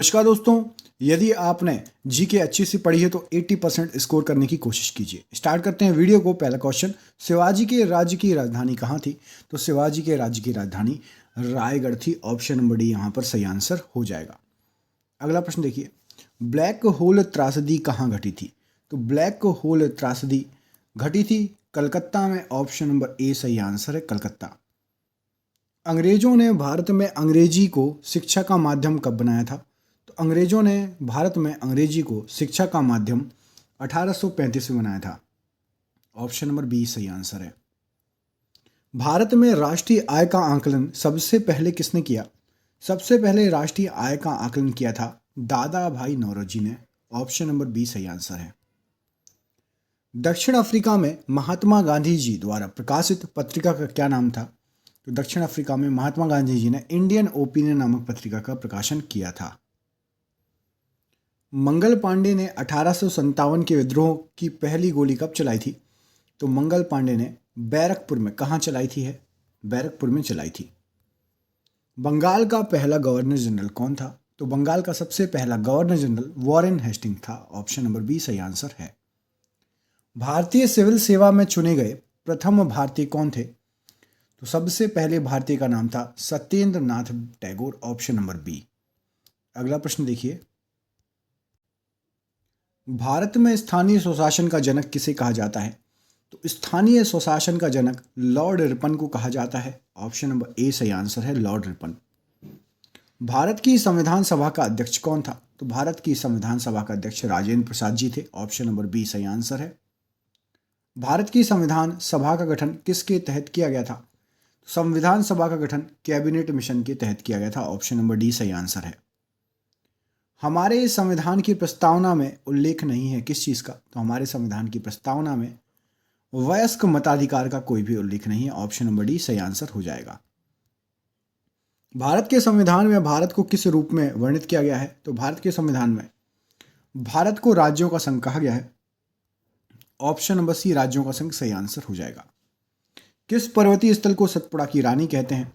नमस्कार दोस्तों। यदि आपने जीके अच्छी सी पढ़ी है तो 80% स्कोर करने की कोशिश कीजिए। स्टार्ट करते हैं वीडियो को। पहला क्वेश्चन, शिवाजी के राज्य की राजधानी कहाँ थी? तो शिवाजी के राज्य की राजधानी रायगढ़ थी। ऑप्शन नंबर डी यहाँ पर सही आंसर हो जाएगा। अगला प्रश्न देखिए, ब्लैक होल त्रासदी कहाँ घटी थी? तो ब्लैक होल त्रासदी घटी थी कलकत्ता में। ऑप्शन नंबर ए सही आंसर है, कलकत्ता। अंग्रेजों ने भारत में अंग्रेजी को शिक्षा का माध्यम कब बनाया था? तो अंग्रेजों ने भारत में अंग्रेजी को शिक्षा का माध्यम 1835 में बनाया था। ऑप्शन नंबर बी सही आंसर है। भारत में राष्ट्रीय आय का आकलन सबसे पहले किसने किया? सबसे पहले राष्ट्रीय आय का आकलन किया था दादा भाई नौरोजी ने। ऑप्शन नंबर बी सही आंसर है। दक्षिण अफ्रीका में महात्मा गांधी जी द्वारा प्रकाशित पत्रिका का क्या नाम था? तो दक्षिण अफ्रीका में महात्मा गांधी जी ने इंडियन ओपिनियन नामक पत्रिका का प्रकाशन किया था। मंगल पांडे ने 1857 के विद्रोह की पहली गोली कब चलाई थी? तो मंगल पांडे ने बैरकपुर में, कहाँ चलाई थी है? बैरकपुर में चलाई थी। बंगाल का पहला गवर्नर जनरल कौन था? तो बंगाल का सबसे पहला गवर्नर जनरल वॉरेन हेस्टिंग था। ऑप्शन नंबर बी सही आंसर है। भारतीय सिविल सेवा में चुने गए प्रथम भारतीय कौन थे? तो सबसे पहले भारतीय का नाम था Satyendra Nath Tagore. Option number B. अगला प्रश्न देखिए, भारत में स्थानीय स्वशासन का जनक किसे कहा जाता है? तो स्थानीय स्वशासन का जनक लॉर्ड रिपन को कहा जाता है। ऑप्शन नंबर ए सही आंसर है, लॉर्ड रिपन। भारत की संविधान सभा का अध्यक्ष कौन था? तो भारत की संविधान सभा का अध्यक्ष राजेंद्र प्रसाद जी थे। ऑप्शन नंबर बी सही आंसर है। भारत की संविधान सभा का गठन किसके तहत किया गया था? संविधान सभा का गठन कैबिनेट मिशन के तहत किया गया था। ऑप्शन नंबर डी सही आंसर है। हमारे संविधान की प्रस्तावना में उल्लेख नहीं है किस चीज़ का? तो हमारे संविधान की प्रस्तावना में वयस्क मताधिकार का कोई भी उल्लेख नहीं है। ऑप्शन नंबर डी सही आंसर हो जाएगा। भारत के संविधान में भारत को किस रूप में वर्णित किया गया है? तो भारत के संविधान में भारत को राज्यों का संघ कहा गया है। ऑप्शन नंबर सी राज्यों का संघ सही आंसर हो जाएगा। किस पर्वतीय स्थल को सतपुड़ा की रानी कहते हैं?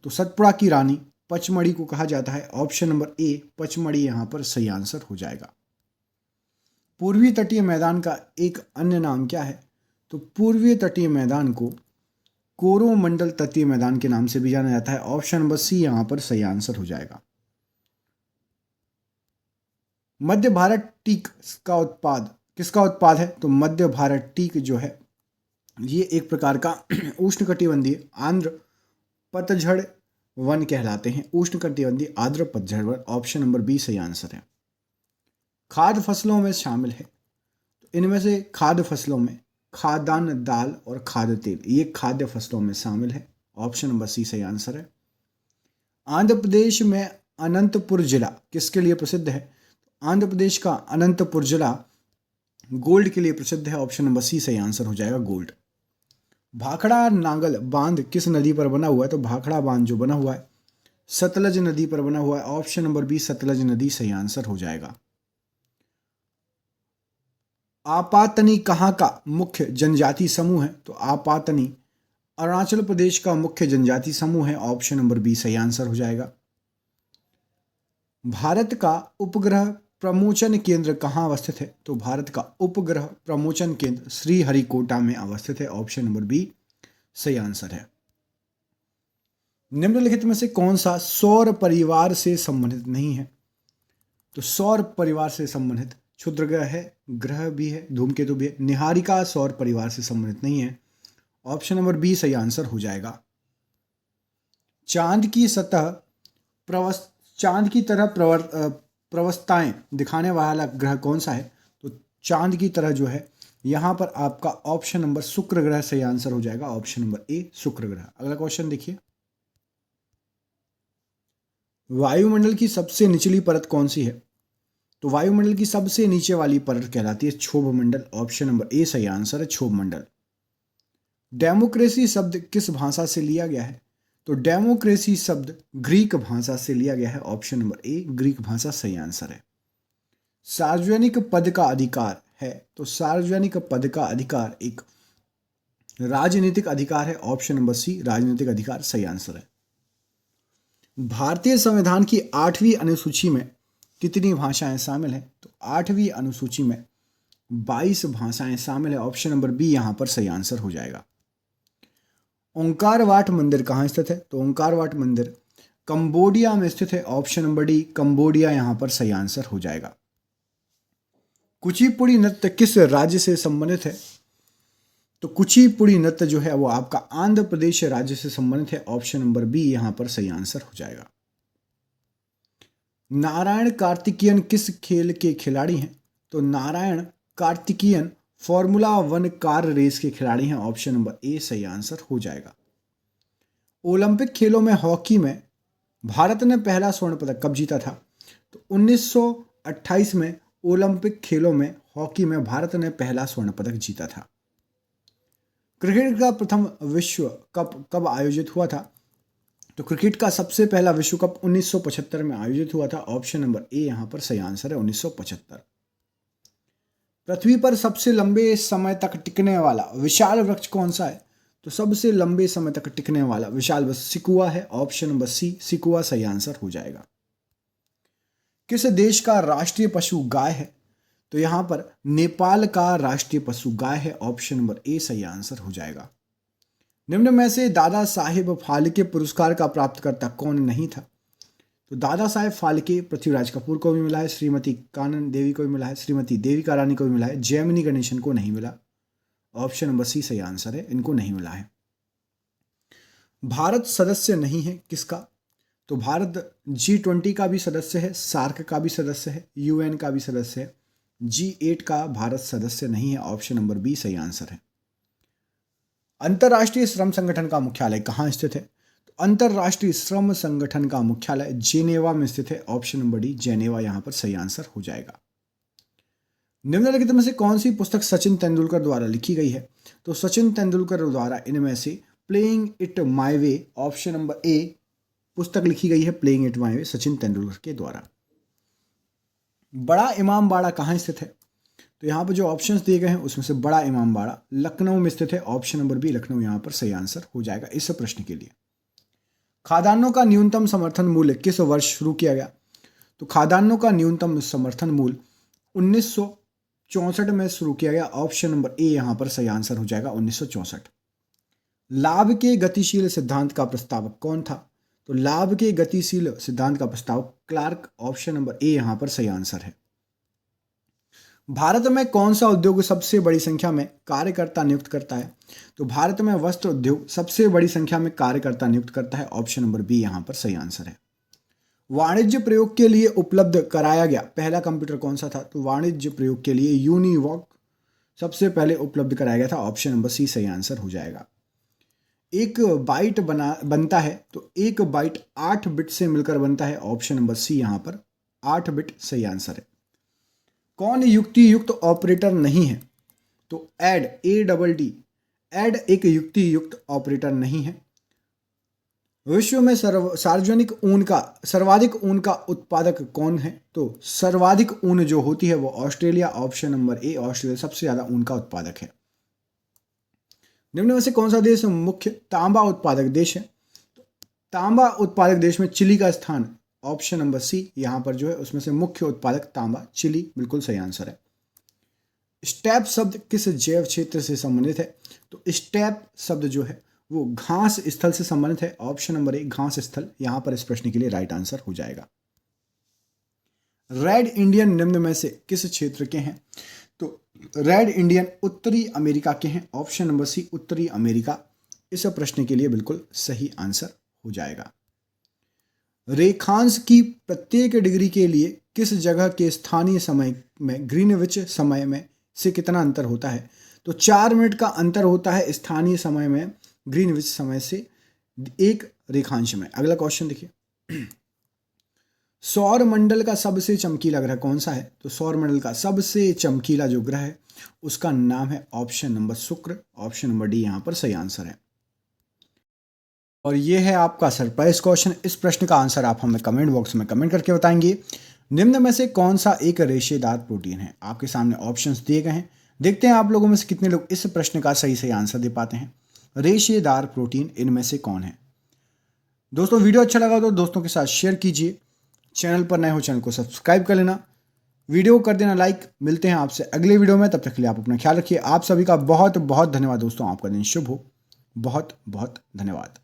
तो सतपुड़ा की रानी पचमढ़ी को कहा जाता है। ऑप्शन नंबर ए पचमढ़ी यहाँ पर सही आंसर हो जाएगा। पूर्वी तटीय मैदान का एक अन्य नाम क्या है? तो पूर्वी तटीय मैदान को कोरोमंडल तटीय मैदान के नाम से भी जाना जाता है। ऑप्शन नंबर सी यहाँ पर सही आंसर हो जाएगा। मध्य भारत टीक का उत्पाद किसका उत्पाद है? तो मध्य भारत टीक जो है ये एक प्रकार का उष्णकटिबंधीय आर्द्र पतझड़ वन कहलाते हैं। उष्णकटिबंधीय आर्द्र पतझड़ वन। ऑप्शन नंबर बी सही आंसर है। खाद्य फसलों में शामिल है, तो इनमें से खाद्य फसलों में खाद्यान्न, दाल और खाद्य तेल, ये खाद्य फसलों में शामिल है। ऑप्शन नंबर सी सही आंसर है। आंध्र प्रदेश में अनंतपुर जिला किसके लिए प्रसिद्ध है? आंध्र प्रदेश का अनंतपुर जिला गोल्ड के लिए प्रसिद्ध है। ऑप्शन नंबर सी सही आंसर हो जाएगा, गोल्ड। भाखड़ा नांगल बांध किस नदी पर बना हुआ है? तो भाखड़ा बांध जो बना हुआ है सतलज नदी पर बना हुआ है। ऑप्शन नंबर बी सतलज नदी सही आंसर हो जाएगा। आपातनी कहाँ का मुख्य जनजाति समूह है? तो आपातनी अरुणाचल प्रदेश का मुख्य जनजाति समूह है। ऑप्शन नंबर बी सही आंसर हो जाएगा। भारत का उपग्रह प्रमोचन केंद्र कहाँ अवस्थित है? तो भारत का उपग्रह प्रमोचन केंद्र श्रीहरिकोटा में अवस्थित है। ऑप्शन नंबर बी सही आंसर है। निम्नलिखित में से कौन सा सौर परिवार से संबंधित नहीं है? तो सौर परिवार से संबंधित क्षुद्र ग्रह है, ग्रह भी है, धूमकेतु भी है। निहारिका सौर परिवार से संबंधित नहीं है। ऑप्शन नंबर बी सही आंसर हो जाएगा। चांद की सतह चांद की तरह प्रवस्थाएं दिखाने वाला ग्रह कौन सा है? तो चांद की तरह जो है यहाँ पर आपका ऑप्शन नंबर शुक्र ग्रह सही आंसर हो जाएगा। ऑप्शन नंबर ए शुक्र ग्रह। अगला क्वेश्चन देखिए, वायुमंडल की सबसे निचली परत कौन सी है? तो वायुमंडल की सबसे नीचे वाली परत कहलाती है क्षोभ मंडल। ऑप्शन नंबर ए सही आंसर है, क्षोभ मंडल। डेमोक्रेसी शब्द किस भाषा से लिया गया है? तो डेमोक्रेसी शब्द ग्रीक भाषा से लिया गया है। ऑप्शन नंबर ए ग्रीक भाषा सही आंसर है। सार्वजनिक पद का अधिकार है, तो सार्वजनिक पद का अधिकार एक राजनीतिक अधिकार है। ऑप्शन नंबर सी राजनीतिक अधिकार सही आंसर है। भारतीय संविधान की 8वीं अनुसूची में कितनी भाषाएं शामिल हैं? तो 8वीं अनुसूची में 22 भाषाएं शामिल है। ऑप्शन नंबर बी यहाँ पर सही आंसर हो जाएगा। ओंकार वाट मंदिर कहाँ स्थित है? तो ओंकार वाट मंदिर कंबोडिया में स्थित है। ऑप्शन नंबर डी कंबोडिया यहाँ पर सही आंसर हो जाएगा। कुचिपुड़ी नृत्य किस राज्य से संबंधित है? तो कुचिपुड़ी नृत्य जो है वो आपका आंध्र प्रदेश राज्य से संबंधित है। ऑप्शन नंबर बी यहाँ पर सही आंसर हो जाएगा। नारायण कार्तिकेयन किस खेल के खिलाड़ी हैं? तो Narayan Karthikeyan formula 1 car race के खिलाड़ी हैं। ऑप्शन नंबर ए सही आंसर हो जाएगा। ओलंपिक खेलों में हॉकी में भारत ने पहला स्वर्ण पदक कब जीता था? तो 1928 में ओलंपिक खेलों में हॉकी में भारत ने पहला स्वर्ण पदक जीता था। क्रिकेट का प्रथम विश्व कप कब आयोजित हुआ था? तो क्रिकेट का सबसे पहला विश्व कप 1975 में आयोजित हुआ था। ऑप्शन नंबर ए यहां पर सही आंसर है, 1975। पृथ्वी पर सबसे लंबे समय तक टिकने वाला विशाल वृक्ष कौन सा है? तो सबसे लंबे समय तक टिकने वाला विशाल वृक्ष सिकुआ है। ऑप्शन नंबर सी सिकुआ सही आंसर हो जाएगा। किस देश का राष्ट्रीय पशु गाय है? तो यहां पर नेपाल का राष्ट्रीय पशु गाय है। ऑप्शन नंबर ए सही आंसर हो जाएगा। निम्न में से दादा साहेब फाल्के पुरस्कार का प्राप्तकर्ता कौन नहीं था? तो दादा साहेब फाल्के पृथ्वीराज कपूर को भी मिला है, श्रीमती कानन देवी को भी मिला है, श्रीमती देविका रानी को भी मिला है, जयमिनी गणेशन को नहीं मिला। ऑप्शन नंबर सी सही आंसर है, इनको नहीं मिला है। भारत सदस्य नहीं है किसका? तो भारत G20 का भी सदस्य है, सार्क का भी सदस्य है, UN का भी सदस्य है, G8 का भारत सदस्य नहीं है। ऑप्शन नंबर बी सही आंसर है। अंतर्राष्ट्रीय श्रम संगठन का मुख्यालय कहाँ स्थित है? तो अंतर्राष्ट्रीय श्रम संगठन का मुख्यालय जेनेवा में स्थित है। ऑप्शन नंबर डी जेनेवा यहां पर सही आंसर हो जाएगा। निम्नलिखित में से कौन सी पुस्तक सचिन तेंदुलकर द्वारा लिखी गई है? तो सचिन तेंदुलकर द्वारा इनमें से playing it my way, option number A पुस्तक लिखी गई है प्लेइंग इट माई वे सचिन तेंदुलकर के द्वारा। बड़ा इमाम बाड़ा कहाँ स्थित है? तो यहाँ पर जो ऑप्शंस दिए गए हैं उसमें से बड़ा इमाम बाड़ा लखनऊ में स्थित है। ऑप्शन नंबर बी लखनऊ यहाँ पर सही आंसर हो जाएगा इस प्रश्न के लिए। खाद्यान्नों का न्यूनतम समर्थन मूल्य किस वर्ष शुरू किया गया? तो खाद्यान्नों का न्यूनतम समर्थन मूल्य 1964 में शुरू किया गया। ऑप्शन नंबर ए यहाँ पर सही आंसर हो जाएगा, 1964। लाभ के गतिशील सिद्धांत का प्रस्तावक कौन था? तो लाभ के गतिशील सिद्धांत का प्रस्तावक क्लार्क। ऑप्शन नंबर ए यहां पर सही आंसर है। भारत में कौन सा उद्योग सबसे बड़ी संख्या में कार्यकर्ता नियुक्त करता है? तो भारत में वस्त्र उद्योग सबसे बड़ी संख्या में कार्यकर्ता नियुक्त करता है। ऑप्शन नंबर बी यहां पर सही आंसर है। वाणिज्य प्रयोग के लिए उपलब्ध कराया गया पहला कंप्यूटर कौन सा था? तो वाणिज्य प्रयोग के लिए यूनिवॉक सबसे पहले उपलब्ध कराया गया था। ऑप्शन नंबर सी सही आंसर हो जाएगा। एक बाइट बनता है तो एक बाइट 8 बिट से मिलकर बनता है। ऑप्शन नंबर सी यहां पर 8 बिट सही आंसर है। कौन युक्ति युक्त ऑपरेटर नहीं है? तो ऐड ADD ऐड एक युक्ति युक्त ऑपरेटर नहीं है। विश्व में सर्वाधिक ऊन का उत्पादक कौन है? तो सर्वाधिक ऊन जो होती है वो Australia. Option number A Australia सबसे ज्यादा ऊन का उत्पादक है। निम्न में से कौन सा देश मुख्य तांबा उत्पादक देश है? तो तांबा उत्पादक देश में चिली का स्थान। ऑप्शन नंबर सी यहां पर जो है उसमें से मुख्य उत्पादक तांबा चिली बिल्कुल सही आंसर है। स्टेप शब्द किस जैव क्षेत्र से संबंधित है? तो स्टेप शब्द जो है वो घास स्थल से संबंधित है। ऑप्शन नंबर ए घास स्थल यहां पर इस प्रश्न के लिए राइट आंसर हो जाएगा। रेड इंडियन निम्न में से किस क्षेत्र के हैं? तो रेड इंडियन उत्तरी अमेरिका के हैं। ऑप्शन नंबर सी उत्तरी अमेरिका इस प्रश्न के लिए बिल्कुल सही आंसर हो जाएगा। रेखांश की प्रत्येक डिग्री के लिए किस जगह के स्थानीय समय में ग्रीनविच समय में से कितना अंतर होता है? तो 4 मिनट का अंतर होता है स्थानीय समय में ग्रीनविच समय से एक रेखांश में। अगला क्वेश्चन देखिए। सौर मंडल का सबसे चमकीला ग्रह कौन सा है? तो सौर मंडल का सबसे चमकीला जो ग्रह है उसका नाम है ऑप्शन नंबर शुक्र। ऑप्शन नंबर डी यहां पर सही आंसर है। और ये है आपका सरप्राइज क्वेश्चन। इस प्रश्न का आंसर आप हमें कमेंट बॉक्स में कमेंट करके बताएंगे। निम्न में से कौन सा एक रेशेदार प्रोटीन है? आपके सामने ऑप्शंस दिए गए हैं। देखते हैं आप लोगों में से कितने लोग इस प्रश्न का सही आंसर दे पाते हैं। रेशेदार प्रोटीन इनमें से कौन है? दोस्तों वीडियो अच्छा लगा तो दोस्तों के साथ शेयर कीजिए, चैनल पर नए हो चैनल को सब्सक्राइब कर लेना, वीडियो को कर देना लाइक। मिलते हैं आपसे अगले वीडियो में, तब तक के लिए आप अपना ख्याल रखिए। आप सभी का बहुत बहुत धन्यवाद दोस्तों, आपका दिन शुभ हो। बहुत बहुत धन्यवाद।